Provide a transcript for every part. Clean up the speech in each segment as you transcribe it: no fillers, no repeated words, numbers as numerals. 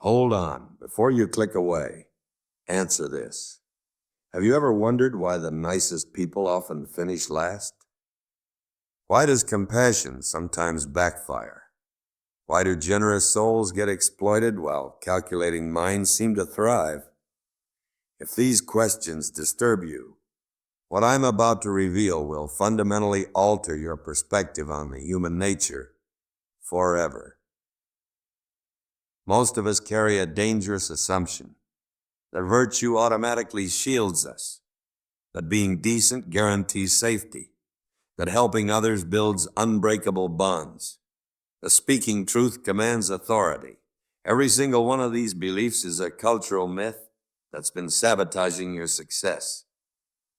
Hold on. Before you click away, answer this. Have you ever wondered why the nicest people often finish last? Why does compassion sometimes backfire? Why do generous souls get exploited while calculating minds seem to thrive? If these questions disturb you, what I'm about to reveal will fundamentally alter your perspective on the human nature forever. Most of us carry a dangerous assumption that virtue automatically shields us, that being decent guarantees safety, that helping others builds unbreakable bonds, that speaking truth commands authority. Every single one of these beliefs is a cultural myth that's been sabotaging your success.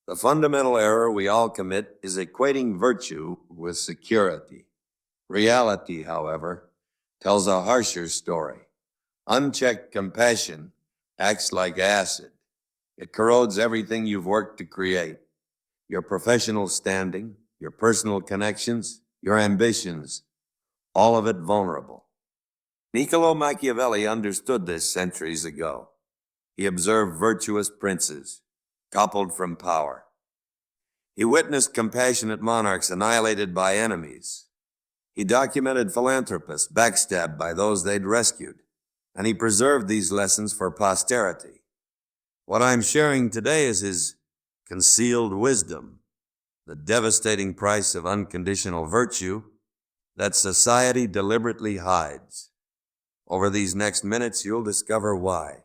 The fundamental error we all commit is equating virtue with security. Reality, however, tells a harsher story. Unchecked compassion acts like acid. It corrodes everything you've worked to create. Your professional standing, your personal connections, your ambitions, all of it vulnerable. Niccolò Machiavelli understood this centuries ago. He observed virtuous princes, toppled from power. He witnessed compassionate monarchs annihilated by enemies. He documented philanthropists backstabbed by those they'd rescued. And he preserved these lessons for posterity. What I'm sharing today is his concealed wisdom, the devastating price of unconditional virtue that society deliberately hides. Over these next minutes, you'll discover why.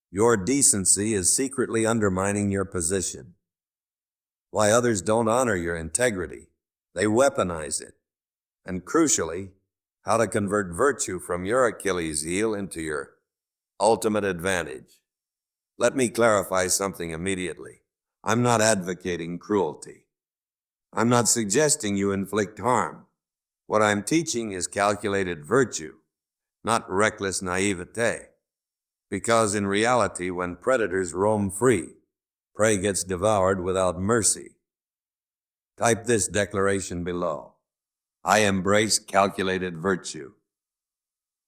Your decency is secretly undermining your position. Why others don't honor your integrity. They weaponize it. And crucially, how to convert virtue from your Achilles heel into your ultimate advantage. Let me clarify something immediately. I'm not advocating cruelty. I'm not suggesting you inflict harm. What I'm teaching is calculated virtue, not reckless naivete. Because in reality, when predators roam free, prey gets devoured without mercy. Type this declaration below. I embrace calculated virtue.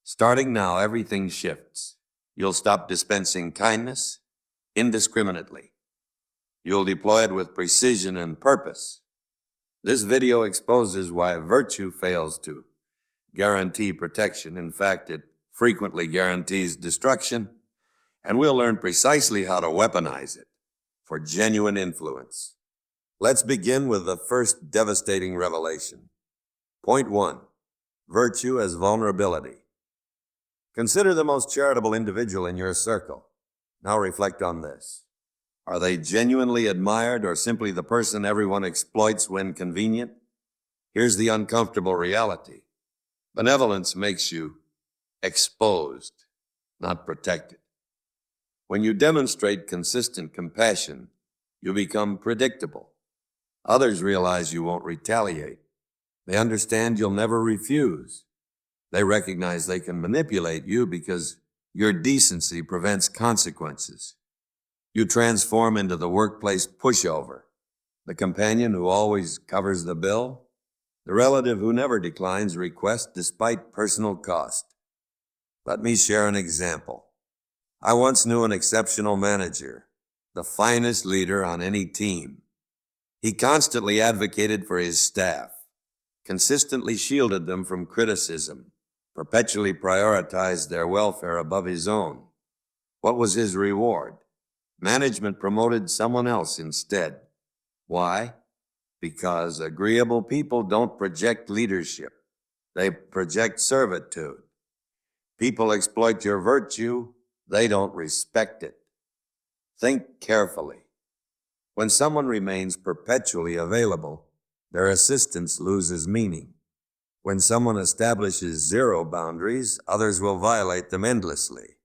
Starting now, everything shifts. You'll stop dispensing kindness indiscriminately. You'll deploy it with precision and purpose. This video exposes why virtue fails to guarantee protection. In fact, it frequently guarantees destruction, and we'll learn precisely how to weaponize it for genuine influence. Let's begin with the first devastating revelation. Point 1. Virtue as vulnerability. Consider the most charitable individual in your circle. Now reflect on this. Are they genuinely admired or simply the person everyone exploits when convenient? Here's the uncomfortable reality. Benevolence makes you exposed, not protected. When you demonstrate consistent compassion, you become predictable. Others realize you won't retaliate. They understand you'll never refuse. They recognize they can manipulate you because your decency prevents consequences. You transform into the workplace pushover, the companion who always covers the bill, the relative who never declines requests despite personal cost. Let me share an example. I once knew an exceptional manager, the finest leader on any team. He constantly advocated for his staff, consistently shielded them from criticism, perpetually prioritized their welfare above his own. What was his reward? Management promoted someone else instead. Why? Because agreeable people don't project leadership. They project servitude. People exploit your virtue. They don't respect it. Think carefully. When someone remains perpetually available, their assistance loses meaning. When someone establishes zero boundaries, others will violate them endlessly.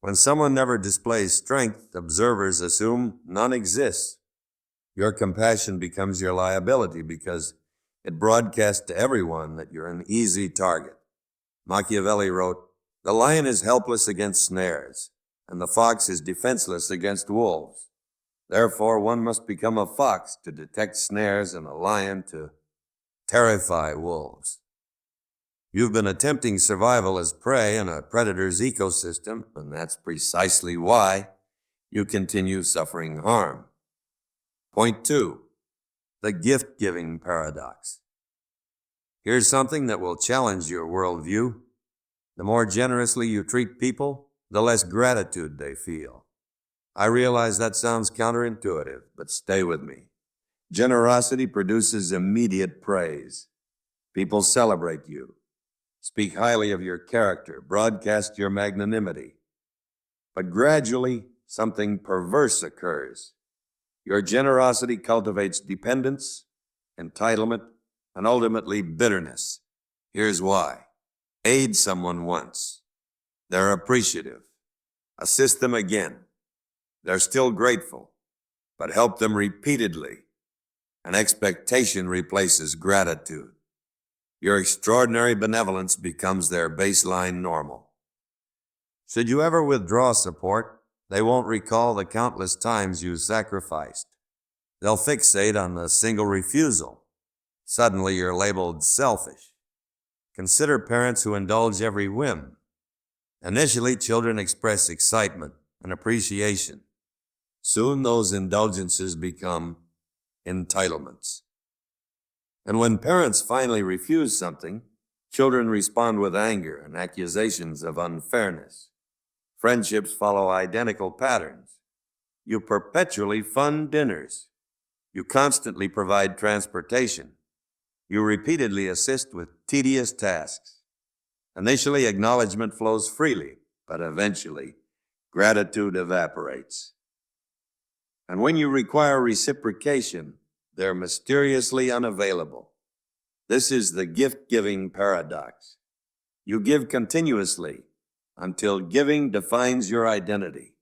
When someone never displays strength, observers assume none exists. Your compassion becomes your liability because it broadcasts to everyone that you're an easy target. Machiavelli wrote, "The lion is helpless against snares, and the fox is defenseless against wolves. Therefore, one must become a fox to detect snares and a lion to terrify wolves." You've been attempting survival as prey in a predator's ecosystem, and that's precisely why you continue suffering harm. Point 2. The gift-giving paradox. Here's something that will challenge your worldview. The more generously you treat people, the less gratitude they feel. I realize that sounds counterintuitive, but stay with me. Generosity produces immediate praise. People celebrate you, speak highly of your character, broadcast your magnanimity. But gradually, something perverse occurs. Your generosity cultivates dependence, entitlement, and ultimately bitterness. Here's why. Aid someone once. They're appreciative. Assist them again. They're still grateful, but help them repeatedly. An expectation replaces gratitude. Your extraordinary benevolence becomes their baseline normal. Should you ever withdraw support, they won't recall the countless times you sacrificed. They'll fixate on the single refusal. Suddenly you're labeled selfish. Consider parents who indulge every whim. Initially, children express excitement and appreciation. Soon those indulgences become entitlements. And when parents finally refuse something, children respond with anger and accusations of unfairness. Friendships follow identical patterns. You perpetually fund dinners. You constantly provide transportation. You repeatedly assist with tedious tasks. Initially, acknowledgement flows freely, but eventually, gratitude evaporates. And when you require reciprocation, they're mysteriously unavailable. This is the gift-giving paradox. You give continuously until giving defines your identity.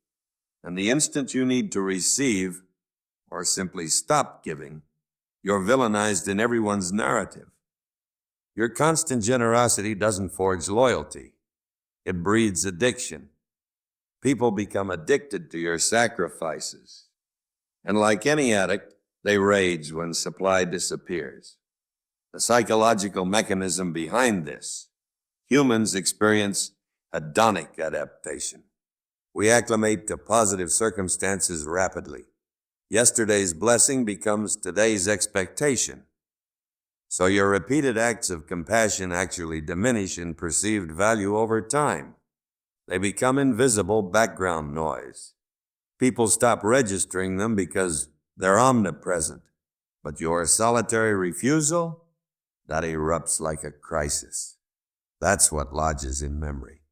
And the instant you need to receive, or simply stop giving, you're villainized in everyone's narrative. Your constant generosity doesn't forge loyalty. It breeds addiction. People become addicted to your sacrifices. And like any addict, they rage when supply disappears. The psychological mechanism behind this, humans experience hedonic adaptation. We acclimate to positive circumstances rapidly. Yesterday's blessing becomes today's expectation. So your repeated acts of compassion actually diminish in perceived value over time. They become invisible background noise. People stop registering them because they're omnipresent. But your solitary refusal, that erupts like a crisis. That's what lodges in memory.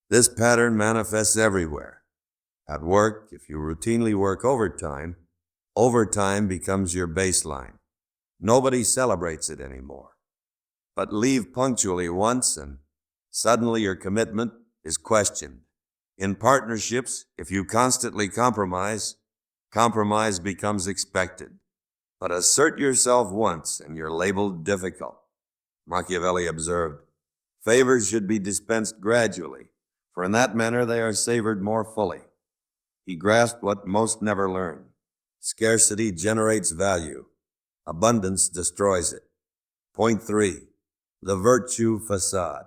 This pattern manifests everywhere. At work, if you routinely work overtime becomes your baseline. Nobody celebrates it anymore. But leave punctually once and suddenly your commitment is questioned. In partnerships, if you constantly compromise becomes expected. But assert yourself once and you're labeled difficult. Machiavelli observed, favors should be dispensed gradually, for in that manner they are savored more fully. He grasped what most never learn. Scarcity generates value. Abundance destroys it. Point 3, the virtue facade.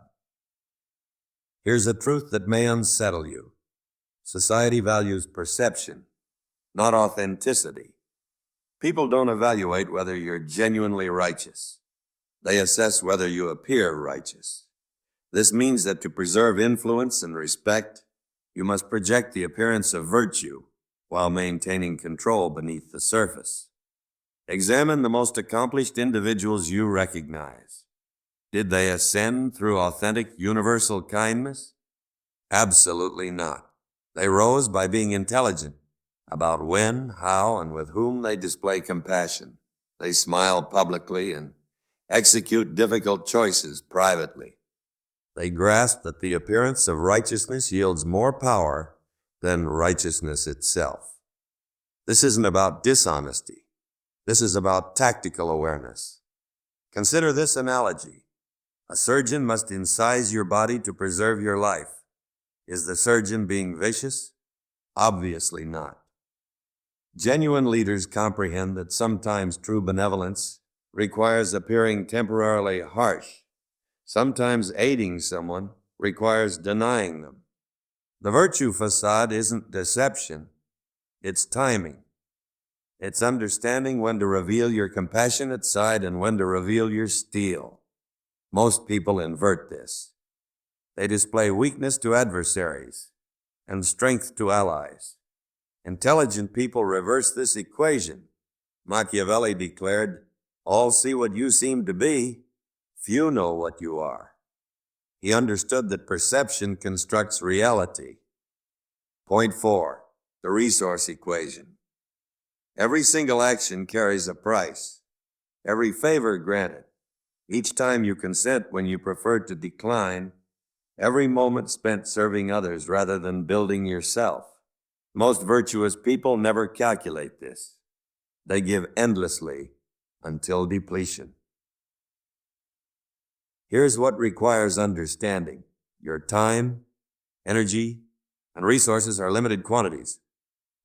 Here's a truth that may unsettle you. Society values perception, not authenticity. People don't evaluate whether you're genuinely righteous. They assess whether you appear righteous. This means that to preserve influence and respect, you must project the appearance of virtue while maintaining control beneath the surface. Examine the most accomplished individuals you recognize. Did they ascend through authentic universal kindness? Absolutely not. They rose by being intelligent about when, how, and with whom they display compassion. They smile publicly and execute difficult choices privately. They grasp that the appearance of righteousness yields more power than righteousness itself. This isn't about dishonesty. This is about tactical awareness. Consider this analogy. A surgeon must incise your body to preserve your life. Is the surgeon being vicious? Obviously not. Genuine leaders comprehend that sometimes true benevolence requires appearing temporarily harsh Sometimes aiding someone requires denying them. The virtue facade isn't deception, it's timing. It's understanding when to reveal your compassionate side and when to reveal your steel. Most people invert this. They display weakness to adversaries and strength to allies. Intelligent people reverse this equation. Machiavelli declared, "All see what you seem to be, few know what you are." He understood that perception constructs reality. Point 4, the resource equation. Every single action carries a price. Every favor granted, each time you consent when you prefer to decline, every moment spent serving others rather than building yourself. Most virtuous people never calculate this. They give endlessly until depletion. Here's what requires understanding. Your time, energy, and resources are limited quantities.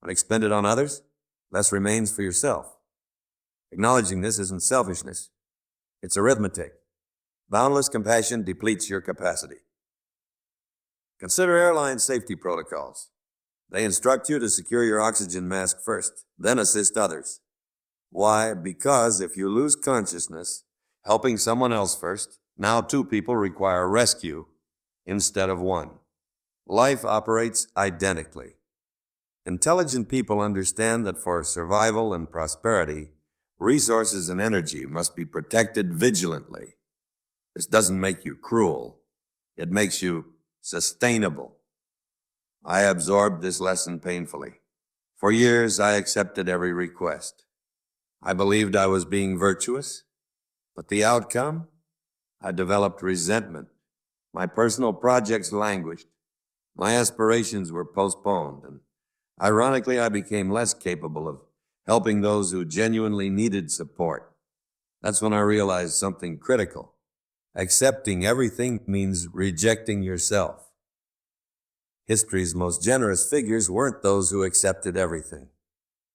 When expended on others, less remains for yourself. Acknowledging this isn't selfishness. It's arithmetic. Boundless compassion depletes your capacity. Consider airline safety protocols. They instruct you to secure your oxygen mask first, then assist others. Why? Because if you lose consciousness, helping someone else first, now 2 people require rescue instead of 1. Life operates identically. Intelligent people understand that for survival and prosperity, resources and energy must be protected vigilantly. This doesn't make you cruel. It makes you sustainable. I absorbed this lesson painfully. For years, I accepted every request. I believed I was being virtuous, but the outcome? I developed resentment. My personal projects languished. My aspirations were postponed, and ironically, I became less capable of helping those who genuinely needed support. That's when I realized something critical. Accepting everything means rejecting yourself. History's most generous figures weren't those who accepted everything.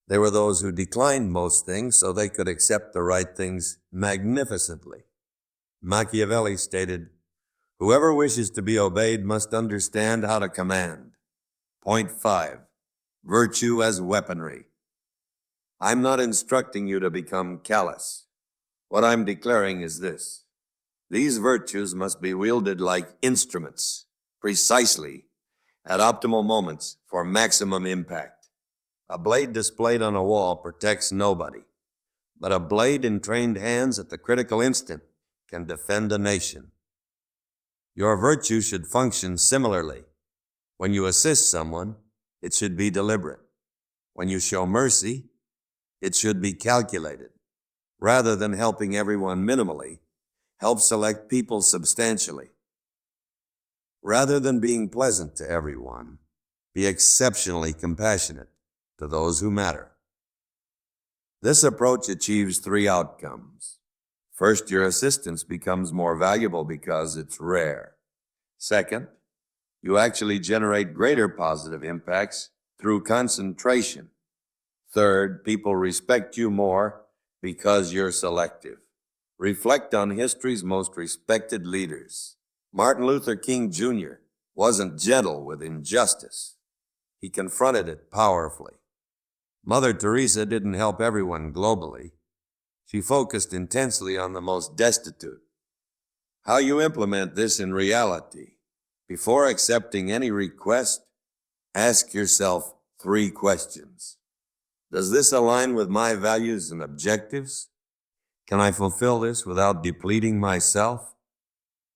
They were those who declined most things so they could accept the right things magnificently. Machiavelli stated, "Whoever wishes to be obeyed must understand how to command." Point 5, virtue as weaponry. I'm not instructing you to become callous. What I'm declaring is this. These virtues must be wielded like instruments, precisely at optimal moments for maximum impact. A blade displayed on a wall protects nobody, but a blade in trained hands at the critical instant can defend a nation. Your virtue should function similarly. When you assist someone, it should be deliberate. When you show mercy, it should be calculated. Rather than helping everyone minimally, help select people substantially. Rather than being pleasant to everyone, be exceptionally compassionate to those who matter. This approach achieves 3 outcomes. First, your assistance becomes more valuable because it's rare. Second, you actually generate greater positive impacts through concentration. Third, people respect you more because you're selective. Reflect on history's most respected leaders. Martin Luther King Jr. wasn't gentle with injustice. He confronted it powerfully. Mother Teresa didn't help everyone globally. She focused intensely on the most destitute. How you implement this in reality? Before accepting any request, ask yourself 3 questions. Does this align with my values and objectives? Can I fulfill this without depleting myself?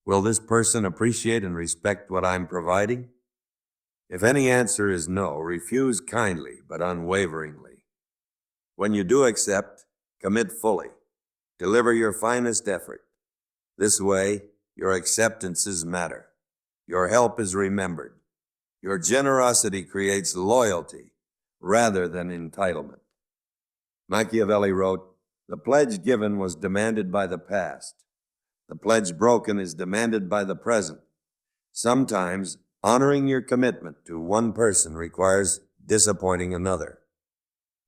Will this person appreciate and respect what I'm providing? If any answer is no, refuse kindly but unwaveringly. When you do accept, commit fully. Deliver your finest effort. This way, your acceptances matter. Your help is remembered. Your generosity creates loyalty rather than entitlement. Machiavelli wrote, "The pledge given was demanded by the past. The pledge broken is demanded by the present. Sometimes, honoring your commitment to one person requires disappointing another."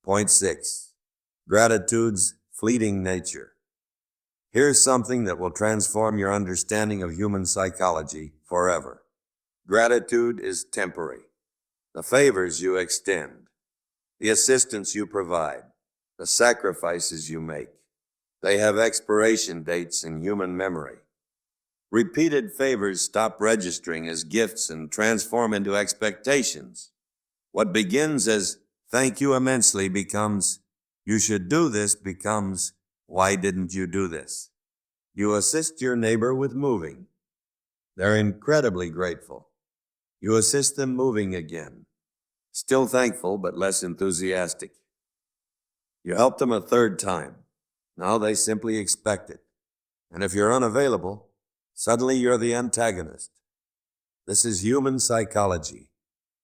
Point 6, gratitude's fleeting nature. Here's something that will transform your understanding of human psychology forever. Gratitude is temporary. The favors you extend, the assistance you provide, the sacrifices you make, they have expiration dates in human memory. Repeated favors stop registering as gifts and transform into expectations. What begins as "thank you immensely" becomes "you should do this" becomes "why didn't you do this?" You assist your neighbor with moving. They're incredibly grateful. You assist them moving again. Still thankful, but less enthusiastic. You help them a third time. Now they simply expect it. And if you're unavailable, suddenly you're the antagonist. This is human psychology.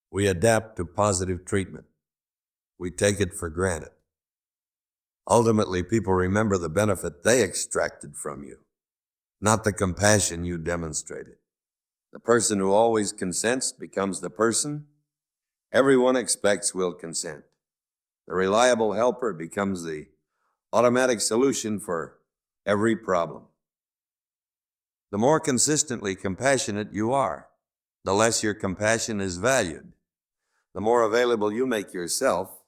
We adapt to positive treatment. We take it for granted. Ultimately, people remember the benefit they extracted from you, not the compassion you demonstrated. The person who always consents becomes the person everyone expects will consent. The reliable helper becomes the automatic solution for every problem. The more consistently compassionate you are, the less your compassion is valued. The more available you make yourself,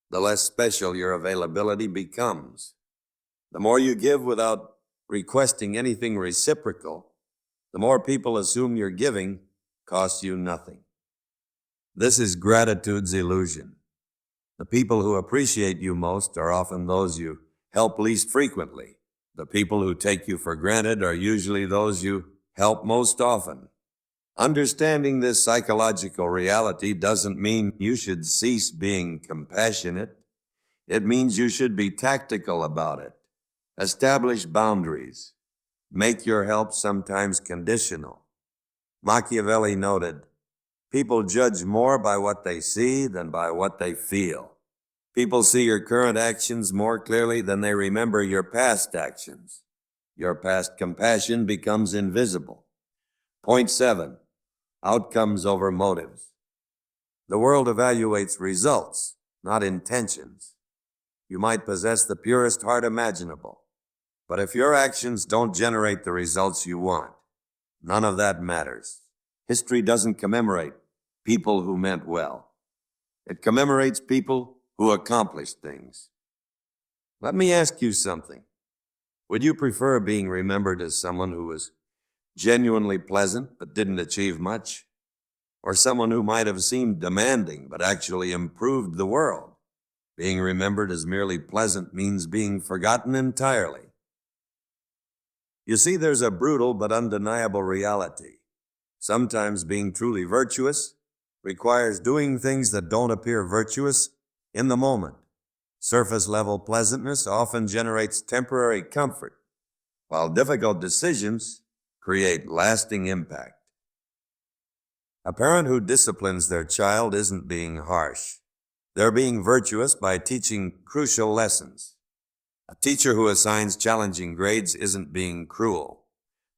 the less special your availability becomes. The more you give without requesting anything reciprocal, the more people assume your giving costs you nothing. This is gratitude's illusion. The people who appreciate you most are often those you help least frequently. The people who take you for granted are usually those you help most often. Understanding this psychological reality doesn't mean you should cease being compassionate. It means you should be tactical about it. Establish boundaries. Make your help sometimes conditional. Machiavelli noted, "People judge more by what they see than by what they feel." People see your current actions more clearly than they remember your past actions. Your past compassion becomes invisible. Point 7. Outcomes over motives. The world evaluates results, not intentions. You might possess the purest heart imaginable, but if your actions don't generate the results you want, none of that matters. History doesn't commemorate people who meant well. It commemorates people who accomplished things. Let me ask you something. Would you prefer being remembered as someone who was genuinely pleasant but didn't achieve much? Or someone who might have seemed demanding but actually improved the world? Being remembered as merely pleasant means being forgotten entirely. You see, there's a brutal but undeniable reality. Sometimes being truly virtuous requires doing things that don't appear virtuous in the moment. Surface-level pleasantness often generates temporary comfort, while difficult decisions create lasting impact. A parent who disciplines their child isn't being harsh. They're being virtuous by teaching crucial lessons. A teacher who assigns challenging grades isn't being cruel.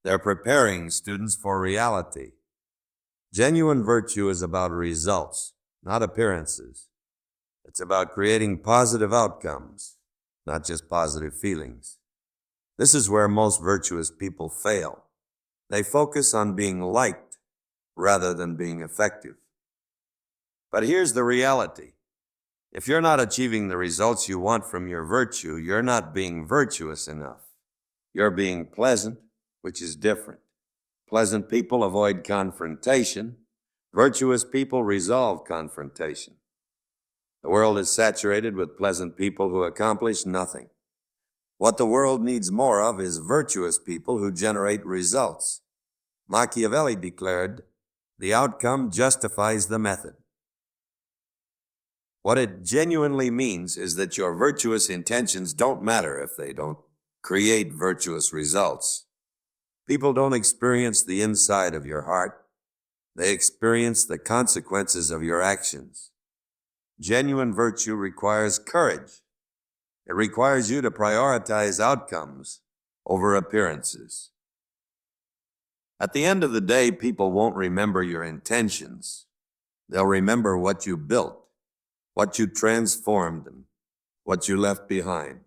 They're preparing students for reality. Genuine virtue is about results, not appearances. It's about creating positive outcomes, not just positive feelings. This is where most virtuous people fail. They focus on being liked rather than being effective. But here's the reality. If you're not achieving the results you want from your virtue, you're not being virtuous enough. You're being pleasant, which is different. Pleasant people avoid confrontation. Virtuous people resolve confrontation. The world is saturated with pleasant people who accomplish nothing. What the world needs more of is virtuous people who generate results. Machiavelli declared, "The outcome justifies the method." What it genuinely means is that your virtuous intentions don't matter if they don't create virtuous results. People don't experience the inside of your heart. They experience the consequences of your actions. Genuine virtue requires courage. It requires you to prioritize outcomes over appearances. At the end of the day, people won't remember your intentions. They'll remember what you built, what you transformed, and what you left behind.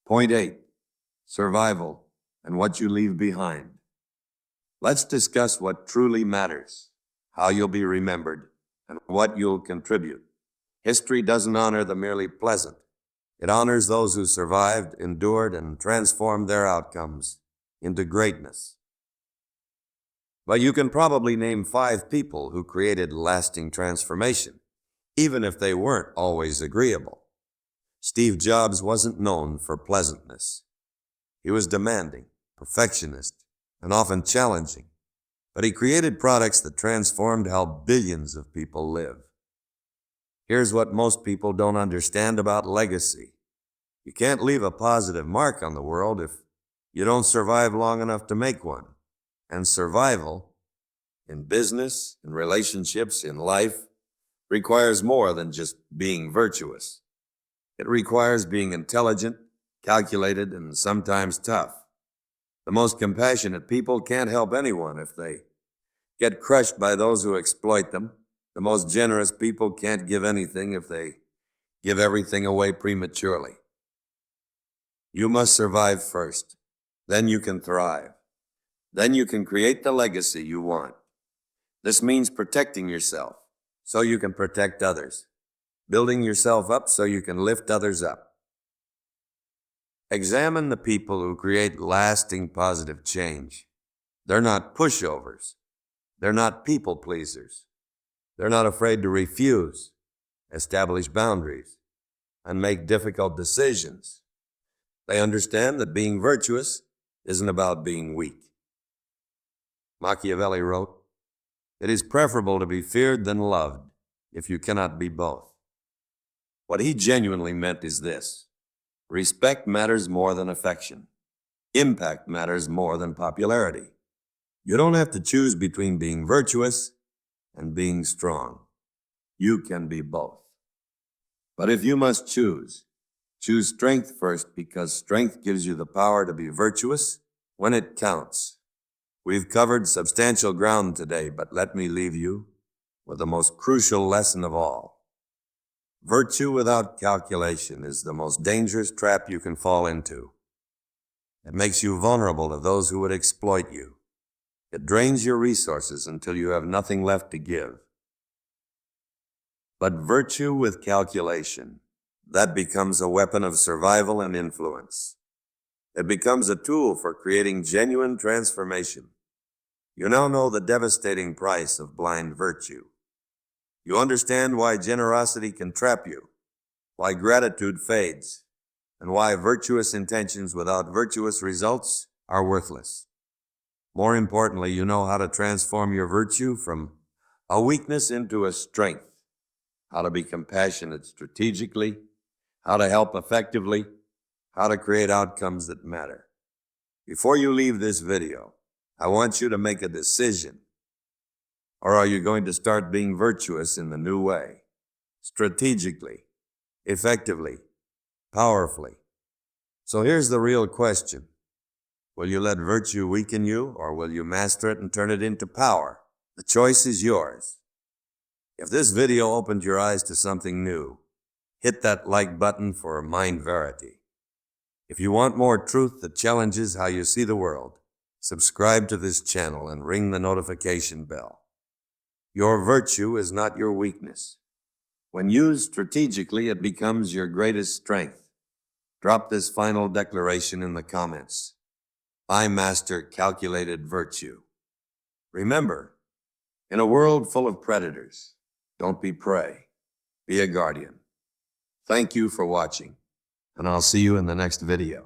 Point 8. survival, and what you leave behind. Let's discuss what truly matters, how you'll be remembered, and what you'll contribute. History doesn't honor the merely pleasant. It honors those who survived, endured, and transformed their outcomes into greatness. But you can probably name 5 people who created lasting transformation, even if they weren't always agreeable. Steve Jobs wasn't known for pleasantness. He was demanding, perfectionist, and often challenging, but he created products that transformed how billions of people live. Here's what most people don't understand about legacy. You can't leave a positive mark on the world if you don't survive long enough to make one. And survival, in business, in relationships, in life, requires more than just being virtuous. It requires being intelligent, calculated, and sometimes tough. The most compassionate people can't help anyone if they get crushed by those who exploit them. The most generous people can't give anything if they give everything away prematurely. You must survive first. Then you can thrive. Then you can create the legacy you want. This means protecting yourself so you can protect others, building yourself up so you can lift others up. Examine the people who create lasting positive change. They're not pushovers. They're not people pleasers. They're not afraid to refuse, establish boundaries, and make difficult decisions. They understand that being virtuous isn't about being weak. Machiavelli wrote, "It is preferable to be feared than loved if you cannot be both." What he genuinely meant is this: respect matters more than affection. Impact matters more than popularity. You don't have to choose between being virtuous and being strong. You can be both. But if you must choose strength first, because strength gives you the power to be virtuous when it counts. We've covered substantial ground today, but let me leave you with the most crucial lesson of all. Virtue without calculation is the most dangerous trap you can fall into. It makes you vulnerable to those who would exploit you. It drains your resources until you have nothing left to give. But virtue with calculation, that becomes a weapon of survival and influence. It becomes a tool for creating genuine transformation. You now know the devastating price of blind virtue. You understand why generosity can trap you, why gratitude fades, and why virtuous intentions without virtuous results are worthless. More importantly, you know how to transform your virtue from a weakness into a strength, how to be compassionate strategically, how to help effectively, how to create outcomes that matter. Before you leave this video, I want you to make a decision. Or are you going to start being virtuous in the new way? Strategically, effectively, powerfully. So here's the real question. Will you let virtue weaken you, or will you master it and turn it into power? The choice is yours. If this video opened your eyes to something new, hit that like button for Mind Verity. If you want more truth that challenges how you see the world, subscribe to this channel and ring the notification bell. Your virtue is not your weakness. When used strategically, it becomes your greatest strength. Drop this final declaration in the comments. I master calculated virtue. Remember, in a world full of predators, don't be prey, be a guardian. Thank you for watching, and I'll see you in the next video.